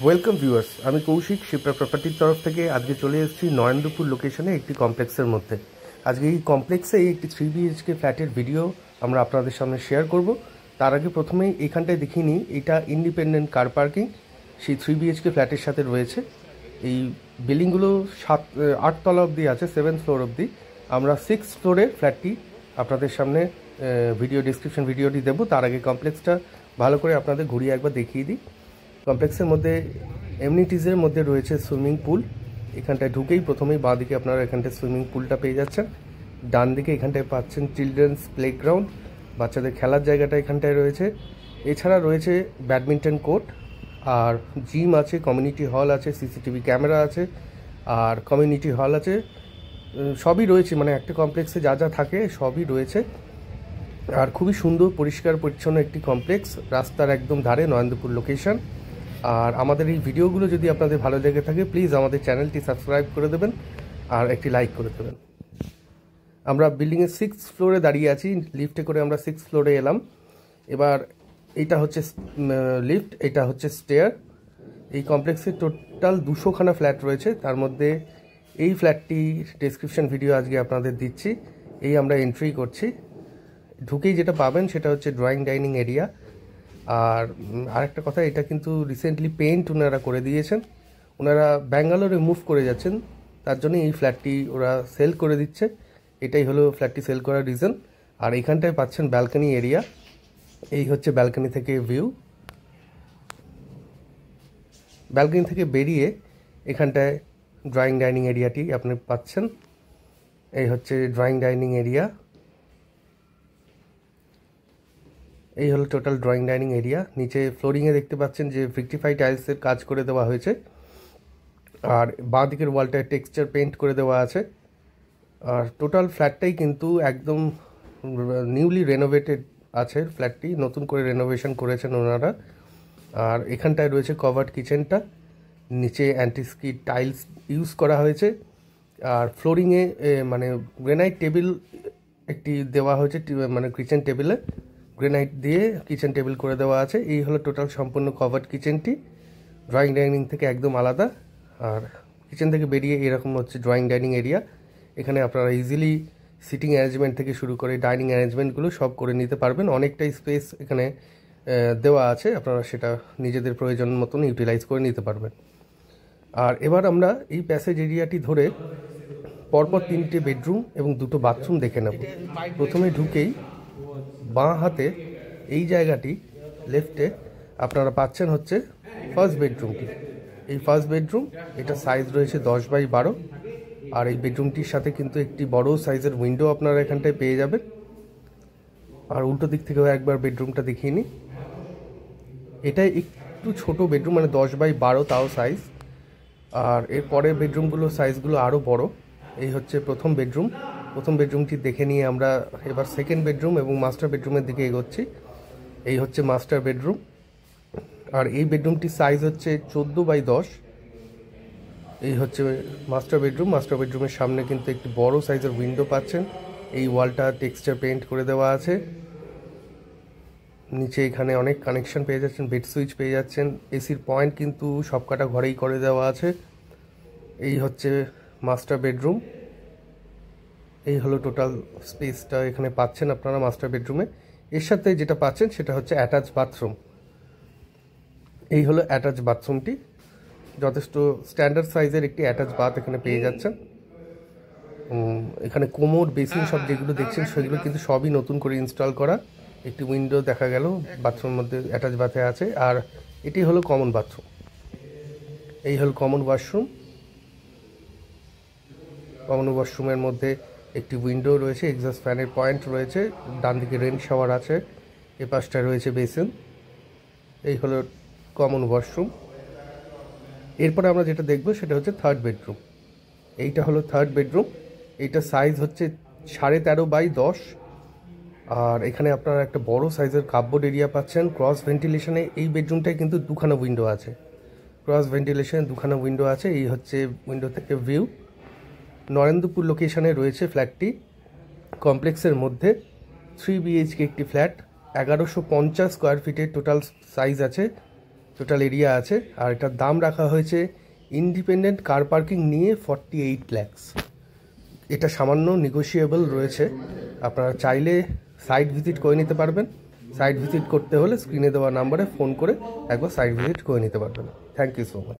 Welcome viewers, আমি কৌশিক শিপ্রা প্রপার্টির তরফ থেকে আজকে চলে এসেছি নরেন্দ্রপুর লোকেশনে একটি কমপ্লেক্সের মধ্যে। আজকে এই কমপ্লেক্সে একটি 3 BHK ফ্ল্যাটের ভিডিও আমরা আপনাদের সামনে শেয়ার করব। তার আগে প্রথমেই এখানটায় দেখিয়ে নিই, এটা ইন্ডিপেন্ডেন্ট কার পার্কিং সেই 3 BHK ফ্ল্যাটের সাথে রয়েছে। এই বিল্ডিংগুলো 8 তলা অবধি আছে, 7th ফ্লোর অবধি। আমরা 6th ফ্লোরের ফ্ল্যাটটি আপনাদের সামনে ডিসক্রিপশন ভিডিওটি দেবো। তার আগে কমপ্লেক্সটা ভালো করে আপনাদের ঘুরিয়ে একবার দেখিয়ে দিই। কমপ্লেক্সের মধ্যে এমনিটিজের মধ্যে রয়েছে সুইমিং পুল। এখানটায় ঢুকেই প্রথমেই বাঁ দিকে আপনারা এখানটায় সুইমিং পুলটা পেয়ে যাচ্ছেন। ডান দিকে এখানটায় পাচ্ছেন চিলড্রেন্স প্লেগ্রাউন্ড, বাচ্চাদের খেলার জায়গাটা এখানটায় রয়েছে। এছাড়া রয়েছে ব্যাডমিন্টন কোর্ট, আর জিম আছে, কমিউনিটি হল আছে, সিসিটিভি ক্যামেরা আছে, আর কমিউনিটি হল আছে। সবই রয়েছে, মানে একটা কমপ্লেক্সে যা যা থাকে সবই রয়েছে। আর খুবই সুন্দর পরিষ্কার পরিচ্ছন্ন একটি কমপ্লেক্স, রাস্তার একদম ধারে, নরেন্দ্রপুর লোকেশন। আর আমাদের এই ভিডিওগুলো যদি আপনাদের ভালো লেগে থাকে, প্লিজ আমাদের চ্যানেলটি সাবস্ক্রাইব করে দেবেন আর একটি লাইক করে দেবেন। আমরা বিল্ডিংয়ের 6th ফ্লোরে দাঁড়িয়ে আছি, লিফটে করে আমরা 6th ফ্লোরে এলাম। এবার এটা হচ্ছে লিফট, এটা হচ্ছে স্টেয়ার। এই কমপ্লেক্সে টোটাল 200খানা ফ্ল্যাট রয়েছে, তার মধ্যে এই ফ্ল্যাটটি ডেসক্রিপশন ভিডিও আজকে আপনাদের দিচ্ছি। এই আমরা এন্ট্রি করছি, ঢুকেই যেটা পাবেন সেটা হচ্ছে ড্রয়িং ডাইনিং এরিয়া। আর আরেকটা কথা, এটা কিন্তু রিসেন্টলি পেইন্ট ওনারা করে দিয়েছেন। ওনারা ব্যাঙ্গালোরে মুভ করে যাচ্ছেন, তার জন্য এই ফ্ল্যাটটি ওরা সেল করে দিচ্ছে। এটাই হলো ফ্ল্যাটটি সেল করার রিজন। আর এখানটায় পাচ্ছেন ব্যালকনি এরিয়া। এই হচ্ছে ব্যালকনি থেকে ভিউ। ব্যালকনি থেকে বেরিয়ে এখানটায় ড্রয়িং ডাইনিং এরিয়াটি আপনি পাচ্ছেন। এই হচ্ছে ড্রয়িং ডাইনিং এরিয়া। এই হলো টোটাল ড্রয়িং ডাইনিং এরিয়া। নিচে ফ্লোরিংয়ে দেখতে পাচ্ছেন যে ভিক্টিফাই টাইলসের কাজ করে দেওয়া হয়েছে, আর বাঁ দিকের ওয়ালটায় টেক্সচার পেইন্ট করে দেওয়া আছে। আর টোটাল ফ্ল্যাটটাই কিন্তু একদম নিউলি রেনোভেটেড আছে। ফ্ল্যাটটি নতুন করে রেনোভেশন করেছেন ওনারা। আর এখানটায় রয়েছে কভার্ড কিচেনটা, নিচে অ্যান্টিস্কিড টাইলস ইউজ করা হয়েছে। আর ফ্লোরিংয়ে মানে গ্রেনাইট টেবিল একটি দেওয়া হয়েছে, মানে কিচেন টেবিলে গ্রেনাইট দিয়ে কিচেন টেবিল করে দেওয়া আছে। এই হলো টোটাল সম্পূর্ণ কভার্ড কিচেনটি, ড্রয়িং ডাইনিং থেকে একদম আলাদা। আর কিচেন থেকে বেরিয়ে এরকম হচ্ছে ড্রয়িং ডাইনিং এরিয়া। এখানে আপনারা ইজিলি সিটিং অ্যারেঞ্জমেন্ট থেকে শুরু করে ডাইনিং অ্যারেঞ্জমেন্টগুলো সব করে নিতে পারবেন। অনেকটাই স্পেস এখানে দেওয়া আছে, আপনারা সেটা নিজেদের প্রয়োজন মতন ইউটিলাইজ করে নিতে পারবেন। আর এবার আমরা এই প্যাসেজ এরিয়াটি ধরে পরপর 3টে বেডরুম এবং 2টো বাথরুম দেখে নেব। প্রথমে ঢুকেই বাঁ হাতে এই জায়গাটি লেফটে আপনারা পাচ্ছেন হচ্ছে ফার্স্ট বেডরুমটি। এই ফার্স্ট বেডরুম, এটা সাইজ রয়েছে 10x12। আর এই বেডরুমটির সাথে কিন্তু একটি বড় সাইজের উইন্ডো আপনারা এখানটায় পেয়ে যাবেন। আর উল্টো দিক থেকেও একবার বেডরুমটা দেখিয়ে নিই। এটা একটু ছোট বেডরুম, মানে 10x12 তাও সাইজ। আর এর পরের বেডরুমগুলোর সাইজগুলো আরও বড়। এই হচ্ছে প্রথম বেডরুম। প্রথম বেডরুমটি দেখে নিয়ে আমরা এবার সেকেন্ড বেডরুম এবং মাস্টার বেডরুমের দিকে এগোচ্ছি। এই হচ্ছে মাস্টার বেডরুম। আর এই বেডরুমটির সাইজ হচ্ছে 14x10। এই হচ্ছে মাস্টার বেডরুম। মাস্টার বেডরুমের সামনে কিন্তু একটি বড় সাইজের উইন্ডো পাচ্ছেন। এই ওয়ালটা টেক্সচার পেইন্ট করে দেওয়া আছে। নিচে এখানে অনেক কানেকশন পেয়ে যাচ্ছেন, বেড সুইচ পেয়ে যাচ্ছেন। এসির পয়েন্ট কিন্তু সবকটা ঘরেই করে দেওয়া আছে। এই হচ্ছে মাস্টার বেডরুম। এই হলো টোটাল স্পেসটা এখানে পাচ্ছেন আপনারা মাস্টার বেডরুমে। এর সাথে যেটা পাচ্ছেন সেটা হচ্ছে অ্যাটাচ বাথরুম। এই হলো অ্যাটাচ বাথরুমটি, যথেষ্ট স্ট্যান্ডার্ড সাইজের একটি অ্যাটাচ বাথ এখানে পেয়ে যাচ্ছেন। এখানে কোমোড, বেসিন সব যেগুলো দেখছেন সেগুলো কিন্তু সবই নতুন করে ইনস্টল করা। একটি উইন্ডো দেখা গেল বাথরুমের মধ্যে অ্যাটাচ বাথে আছে। আর এটি হলো কমন বাথরুম। এই হলো কমন ওয়াশরুম। কমন ওয়াশরুমের মধ্যে একটি উইন্ডো রয়েছে, এক্সস্ট ফ্যানের পয়েন্ট রয়েছে, ডান দিকে রেন শাওয়ার আছে, এ পাশটায় রয়েছে বেসিন। এই হলো কমন ওয়াশরুম। এরপরে আমরা যেটা দেখব সেটা হচ্ছে থার্ড বেডরুম। এইটা হলো থার্ড বেডরুম। এইটা সাইজ হচ্ছে 13.5x10। আর এখানে আপনারা একটা বড় সাইজের কাপবোর্ড এরিয়া পাচ্ছেন। ক্রস ভেন্টিলেশনে এই বেডরুমটায় কিন্তু 2খানা উইন্ডো আছে। ক্রস ভেন্টিলেশনে 2খানা উইন্ডো আছে। এই হচ্ছে উইন্ডো থেকে ভিউ। নরেন্দ্রপুর লোকেশনে রয়েছে ফ্ল্যাটটি। কমপ্লেক্সের মধ্যে 3 BHK একটি ফ্ল্যাট, 1150 স্কোয়ার ফিটের টোটাল সাইজ আছে। টোটাল এরিয়া আছে। আর এটার দাম রাখা হয়েছে ইন্ডিপেন্ডেন্ট কার পার্কিং নিয়ে 48 lakhs। এটা সামান্য নেগোশিয়েবল রয়েছে, আপনারা চাইলে সাইট ভিজিট করে নিতে পারবেন। সাইট ভিজিট করতে হলে স্ক্রিনে দেওয়া নাম্বারে ফোন করে একবার সাইট ভিজিট করে নিতে পারবেন। Thank you so much.